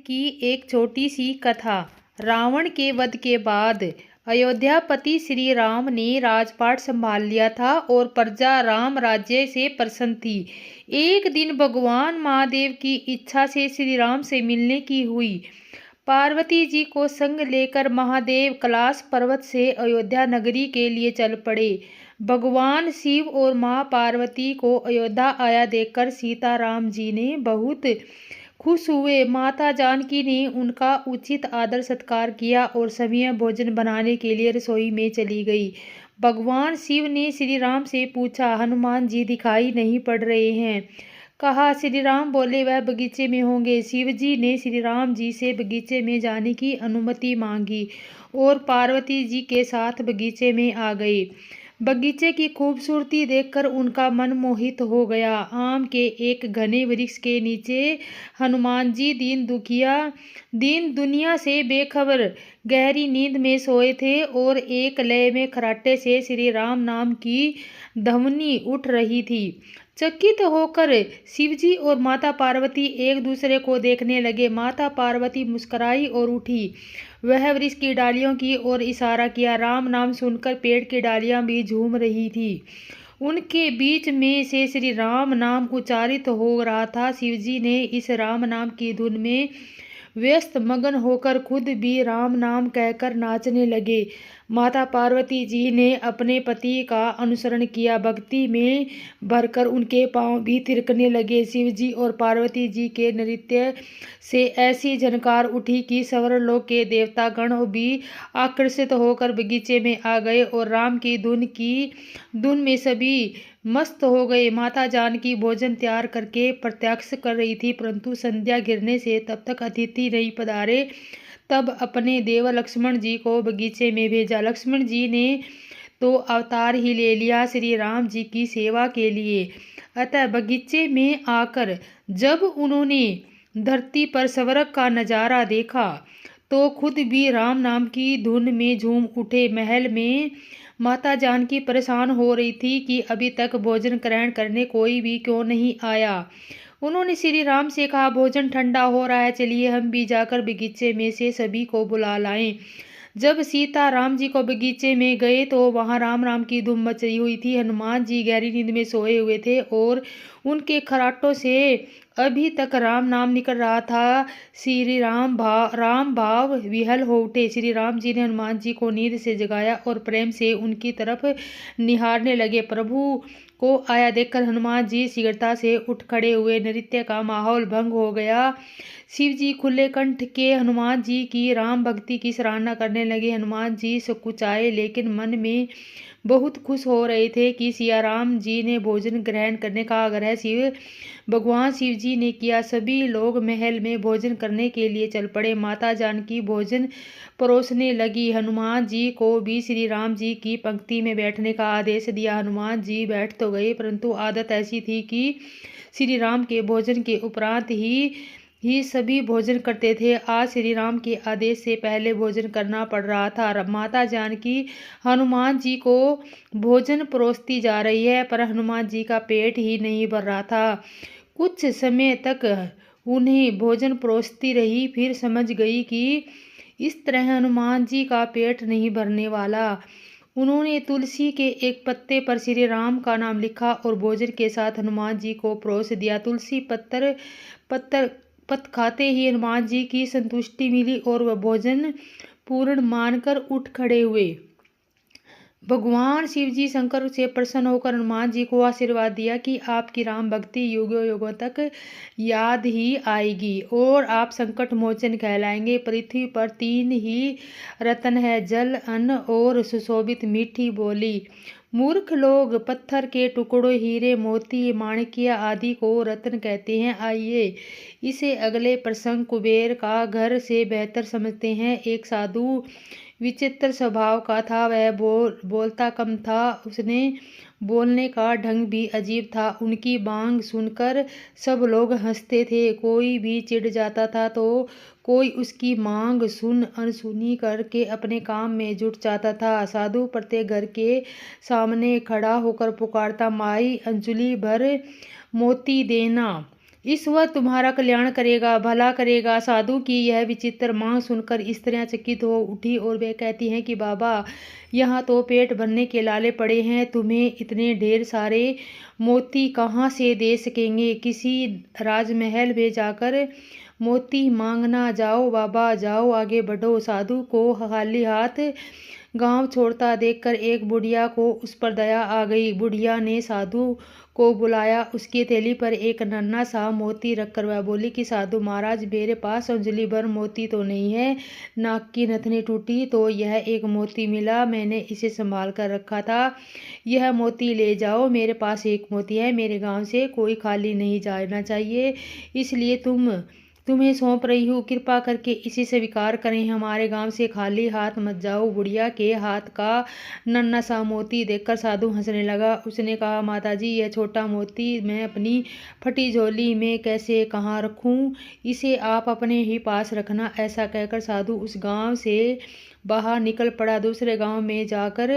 की एक छोटी सी कथा। रावण के वध के बाद अयोध्यापति श्री राम ने राजपाट संभाल लिया था और प्रजा राम राज्य से प्रसन्न थी। एक दिन भगवान महादेव की इच्छा से श्री राम से मिलने की हुई। पार्वती जी को संग लेकर महादेव कैलाश पर्वत से अयोध्या नगरी के लिए चल पड़े। भगवान शिव और मां पार्वती को अयोध्या आया देखकर सीताराम जी ने बहुत खुश हुए। माता जानकी ने उनका उचित आदर सत्कार किया और समय भोजन बनाने के लिए रसोई में चली गई। भगवान शिव ने श्री राम से पूछा, हनुमान जी दिखाई नहीं पड़ रहे हैं। कहा, श्री राम बोले, वह बगीचे में होंगे। शिव जी ने श्री राम जी से बगीचे में जाने की अनुमति मांगी और पार्वती जी के साथ बगीचे में आ गए। बगीचे की खूबसूरती देखकर उनका मन मोहित हो गया। आम के एक घने वृक्ष के नीचे हनुमान जी दीन दुनिया से बेखबर गहरी नींद में सोए थे और एक लय में खराटे से श्री राम नाम की ध्वनि उठ रही थी। चकित होकर शिवजी और माता पार्वती एक दूसरे को देखने लगे। माता पार्वती मुस्कुराई और उठी। वह वृक्ष की डालियों की ओर इशारा किया। राम नाम सुनकर पेड़ की डालियां भी झूम रही थी। उनके बीच में से श्री राम नाम उच्चारित हो रहा था। शिवजी ने इस राम नाम की धुन में व्यस्त मगन होकर खुद भी राम नाम कहकर नाचने लगे। माता पार्वती जी ने अपने पति का अनुसरण किया। भक्ति में भरकर उनके पांव भी थिरकने लगे। शिव जी और पार्वती जी के नृत्य से ऐसी झनकार उठी कि स्वर्गलोक के देवता गण भी आकर्षित होकर बगीचे में आ गए और राम की धुन में सभी मस्त हो गए। माता जानकी भोजन तैयार करके प्रतीक्षा कर रही थी, परंतु संध्या गिरने से तब तक अतिथि नहीं पधारे। तब अपने देवर लक्ष्मण जी को बगीचे में भेजा। लक्ष्मण जी ने तो अवतार ही ले लिया श्री राम जी की सेवा के लिए। अतः बगीचे में आकर जब उन्होंने धरती पर स्वर्ग का नजारा देखा तो खुद भी राम नाम की धुन में झूम उठे। महल में माता जानकी परेशान हो रही थी कि अभी तक भोजन ग्रहण करने कोई भी क्यों नहीं आया। उन्होंने श्री राम से कहा, भोजन ठंडा हो रहा है, चलिए हम भी जाकर बगीचे में से सभी को बुला लाएं। जब सीता राम जी को बगीचे में गए तो वहां राम राम की धूम मच रही हुई थी। हनुमान जी गहरी नींद में सोए हुए थे और उनके खराटों से अभी तक राम नाम निकल रहा था। श्री राम भाव विहल हो उठे। श्री राम जी ने हनुमान जी को नींद से जगाया और प्रेम से उनकी तरफ निहारने लगे। प्रभु को आया देखकर हनुमान जी शीघ्रता से उठ खड़े हुए। नृत्य का माहौल भंग हो गया। शिव जी खुले कंठ के हनुमान जी की राम भक्ति की सराहना करने लगे। हनुमान जी सकुचाए लेकिन मन में बहुत खुश हो रहे थे कि सिया राम जी ने भोजन ग्रहण करने का आग्रह भगवान शिव जी ने किया। सभी लोग महल में भोजन करने के लिए चल पड़े। माता जानकी भोजन परोसने लगी। हनुमान जी को भी श्री राम जी की पंक्ति में बैठने का आदेश दिया। हनुमान जी बैठ तो गए, परंतु आदत ऐसी थी कि श्री राम के भोजन के उपरांत ही सभी भोजन करते थे। आज श्री राम के आदेश से पहले भोजन करना पड़ रहा था। माता जानकी हनुमान जी को भोजन परोसती जा रही है, पर हनुमान जी का पेट ही नहीं भर रहा था। कुछ समय तक उन्हें भोजन परोसती रही, फिर समझ गई कि इस तरह हनुमान जी का पेट नहीं भरने वाला। उन्होंने तुलसी के एक पत्ते पर श्री राम का नाम लिखा और भोजन के साथ हनुमान जी को परोस दिया। तुलसी पत्त खाते ही हनुमान जी की संतुष्टि मिली और वह भोजन पूर्ण मानकर उठ खड़े हुए। भगवान शिव जी शंकर से प्रसन्न होकर हनुमान जी को आशीर्वाद दिया कि आपकी राम भक्ति युगों युगों तक याद ही आएगी और आप संकट मोचन कहलाएंगे। पृथ्वी पर 3 ही रत्न है, जल, अन्न और सुशोभित मीठी बोली। मूर्ख लोग पत्थर के टुकड़ों, हीरे, मोती, माणिक्य आदि को रत्न कहते हैं। आइए इसे अगले प्रसंग कुबेर का घर से बेहतर समझते हैं। एक साधु विचित्र स्वभाव का था। वह बोलता कम था, उसने बोलने का ढंग भी अजीब था। उनकी बांग सुनकर सब लोग हंसते थे। कोई भी चिढ़ जाता था तो कोई उसकी मांग अनसुनी करके अपने काम में जुट जाता था। साधु प्रत्येक घर के सामने खड़ा होकर पुकारता, माई अंजलि भर मोती देना। ईश्वर तुम्हारा कल्याण करेगा, भला करेगा। साधु की यह विचित्र मांग सुनकर स्त्रियां चकित हो उठी और वे कहती हैं कि बाबा, यहाँ तो पेट भरने के लाले पड़े हैं, तुम्हें इतने ढेर सारे मोती कहाँ से दे सकेंगे? किसी राजमहल में जाकर मोती मांगना। जाओ बाबा, जाओ, आगे बढ़ो। साधु को खाली हाथ गांव छोड़ता देखकर एक बुढ़िया को उस पर दया आ गई। बुढ़िया ने साधु को बुलाया। उसकी थैली पर एक नन्हा सा मोती रखकर वह बोली कि साधु महाराज, मेरे पास अंजलि भर मोती तो नहीं है, नाक की नथनी टूटी तो यह एक मोती मिला, मैंने इसे संभाल कर रखा था, यह मोती ले जाओ। मेरे पास एक मोती है, मेरे गांव से कोई खाली नहीं जाना चाहिए, इसलिए तुम्हें सौंप रही हूँ, कृपा करके इसे स्वीकार करें, हमारे गांव से खाली हाथ मत जाओ। बुढ़िया के हाथ का नन्हा सा मोती देखकर साधु हंसने लगा। उसने कहा, माताजी, यह छोटा मोती मैं अपनी फटी झोली में कैसे कहाँ रखूँ, इसे आप अपने ही पास रखना। ऐसा कहकर साधु उस गांव से बाहर निकल पड़ा। दूसरे गांव में जाकर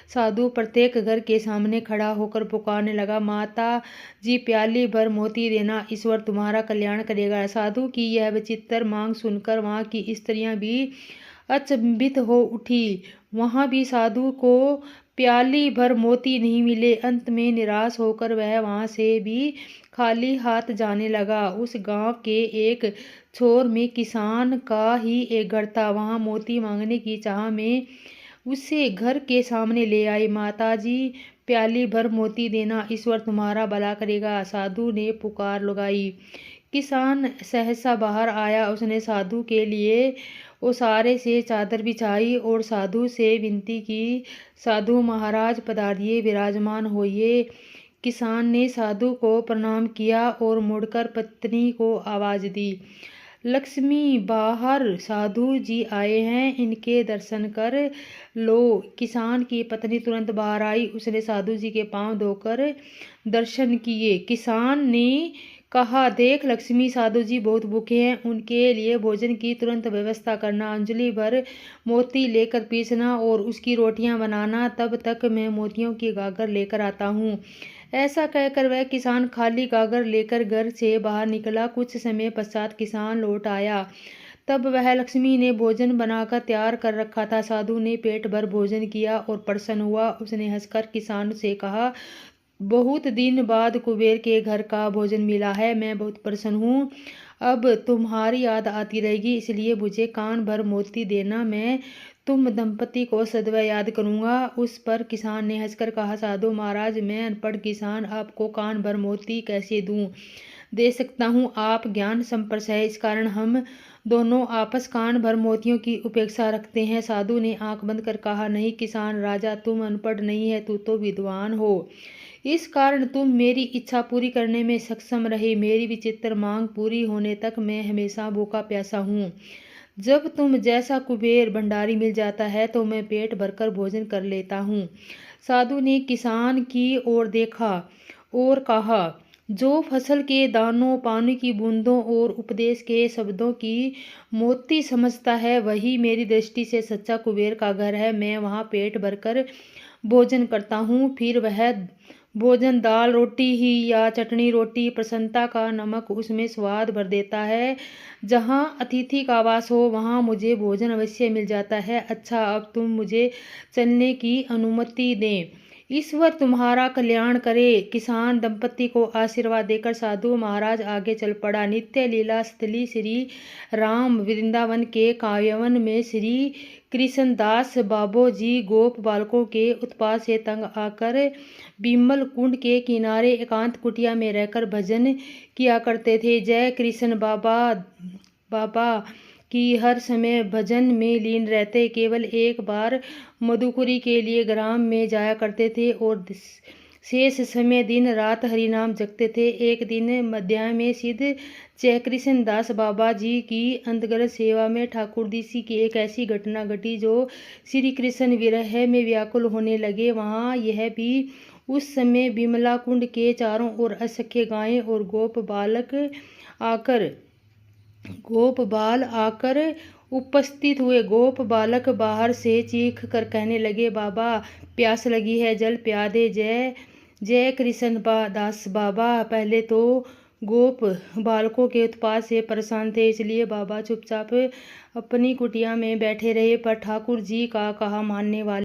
साधु प्रत्येक घर के सामने खड़ा होकर पुकारने लगा, माता जी, प्याली भर मोती देना, ईश्वर तुम्हारा कल्याण करेगा। साधु की यह विचित्र मांग सुनकर वहां की स्त्रियां भी अचंभित हो उठी। वहां भी साधु को प्याली भर मोती नहीं मिले। अंत में निराश होकर वह वहां से भी खाली हाथ जाने लगा। उस गांव के एक छोर में किसान का ही एक घर था। वहां मोती मांगने की चाह में उसे घर के सामने ले आई। माता जी, प्याली भर मोती देना, ईश्वर तुम्हारा भला करेगा, साधु ने पुकार लगाई। किसान सहसा बाहर आया। उसने साधु के लिए ओसारे से चादर बिछाई और साधु से विनती की, साधु महाराज पधारिए, विराजमान होइए। किसान ने साधु को प्रणाम किया और मुड़कर पत्नी को आवाज दी, लक्ष्मी, बाहर साधु जी आए हैं, इनके दर्शन कर लो। किसान की पत्नी तुरंत बाहर आई। उसने साधु जी के पांव धोकर दर्शन किए। किसान ने कहा, देख लक्ष्मी, साधु जी बहुत भूखे हैं, उनके लिए भोजन की तुरंत व्यवस्था करना, अंजलि भर मोती लेकर पीसना और उसकी रोटियां बनाना, तब तक मैं मोतियों की गागर लेकर आता हूँ। ऐसा कहकर वह किसान खाली गागर लेकर घर से बाहर निकला। कुछ समय पश्चात किसान लौट आया। तब वह लक्ष्मी ने भोजन बनाकर तैयार कर रखा था। साधु ने पेट भर भोजन किया और प्रसन्न हुआ। उसने हंसकर किसान से कहा, बहुत दिन बाद कुबेर के घर का भोजन मिला है, मैं बहुत प्रसन्न हूँ। अब तुम्हारी याद आती रहेगी, इसलिए मुझे कान भर मोती देना, मैं तुम दंपति को सदैव याद करूँगा। उस पर किसान ने हंसकर कहा, साधु महाराज, मैं अनपढ़ किसान आपको कान भर मोती कैसे दूँ? दे सकता हूँ, आप ज्ञान संपन्न है, इस कारण हम दोनों आपस कान भर मोतियों की उपेक्षा रखते हैं। साधु ने आंख बंद कर कहा, नहीं किसान राजा, तुम अनपढ़ नहीं है, तू तो विद्वान हो, इस कारण तुम मेरी इच्छा पूरी करने में सक्षम रहे। मेरी विचित्र मांग पूरी होने तक मैं हमेशा भूखा प्यासा हूँ। जब तुम जैसा कुबेर भंडारी मिल जाता है तो मैं पेट भरकर भोजन कर लेता हूँ। साधु ने किसान की ओर देखा और कहा, जो फसल के दानों, पानी की बूंदों और उपदेश के शब्दों की मोती समझता है, वही मेरी दृष्टि से सच्चा कुबेर का घर है। मैं वहाँ पेट भरकर भोजन करता हूँ, फिर वह भोजन दाल रोटी ही या चटनी रोटी, प्रसन्नता का नमक उसमें स्वाद भर देता है। जहाँ अतिथि का वास हो वहाँ मुझे भोजन अवश्य मिल जाता है। अच्छा, अब तुम मुझे चलने की अनुमति दें, ईश्वर तुम्हारा कल्याण करे। किसान दंपति को आशीर्वाद देकर साधु महाराज आगे चल पड़ा। नित्य लीला स्थली श्री राम वृंदावन के काव्यवन में श्री कृष्णदास बाबू जी गोप बालकों के उत्पात से तंग आकर बिमल कुंड के किनारे एकांत कुटिया में रहकर भजन किया करते थे। जय कृष्ण बाबा की हर समय भजन में लीन रहते। केवल एक बार मधुपुरी के लिए ग्राम में जाया करते थे और शेष समय दिन रात हरिनाम जपते थे। एक दिन मध्याह्न में सिद्ध जयकृष्ण दास बाबा जी की अंतर्गत सेवा में ठाकुरदासी की एक ऐसी घटना घटी जो श्री कृष्ण विरह में व्याकुल होने लगे। वहाँ यह भी उस समय बिमला कुंड के चारों ओर असंख्य गायें और गोप बाल आकर उपस्थित हुए। गोप बालक बाहर से चीख कर कहने लगे, बाबा प्यास लगी है, जल पिया दे। जय कृष्ण दास बाबा, पहले तो गोप बालकों के उत्पात से परेशान थे, इसलिए बाबा चुपचाप अपनी कुटिया में बैठे रहे। पर ठाकुर जी का कहा मानने वाले